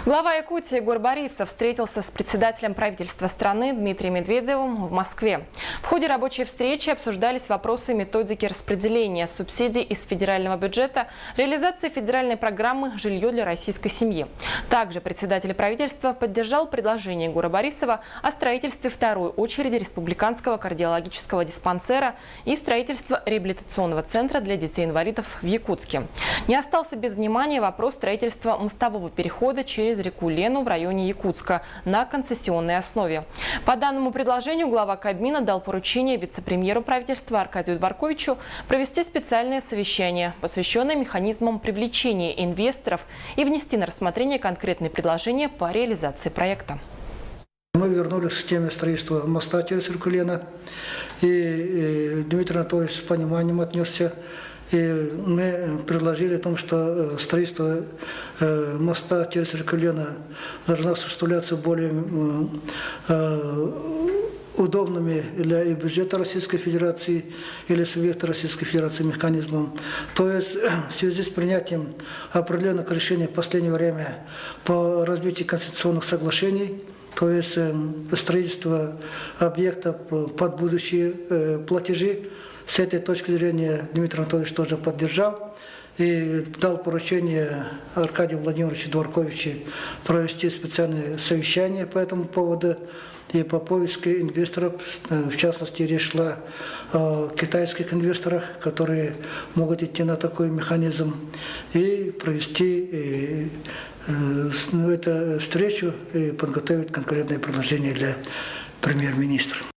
Глава Якутии Егор Борисов встретился с председателем правительства страны Дмитрием Медведевым в Москве. В ходе рабочей встречи обсуждались вопросы методики распределения субсидий из федерального бюджета, реализации федеральной программы «Жилье для российской семьи». Также председатель правительства поддержал предложение Егора Борисова о строительстве второй очереди республиканского кардиологического диспансера и строительства реабилитационного центра для детей-инвалидов в Якутске. Не остался без внимания вопрос строительства мостового перехода через реку Лену в районе Якутска на концессионной основе. По данному предложению глава Кабмина дал поручение вице-премьеру правительства Аркадию Дворковичу провести специальное совещание, посвященное механизмам привлечения инвесторов, и внести на рассмотрение конкретные предложения по реализации проекта. Мы вернулись к теме строительства моста через реку Лена, и Дмитрий Анатольевич с пониманием отнесся. И мы предложили о том, что строительство моста через реку Лена должно осуществляться более удобными для и бюджета Российской Федерации или субъекта Российской Федерации механизмом. То есть в связи с принятием определенных решений в последнее время по развитию конституционных соглашений, то есть строительство объектов под будущие платежи, с этой точки зрения Дмитрий Анатольевич тоже поддержал и дал поручение Аркадию Владимировичу Дворковичу провести специальное совещание по этому поводу и по поиску инвесторов. В частности, речь шла о китайских инвесторах, которые могут идти на такой механизм, и провести эту встречу и подготовить конкретные предложения для премьер-министра.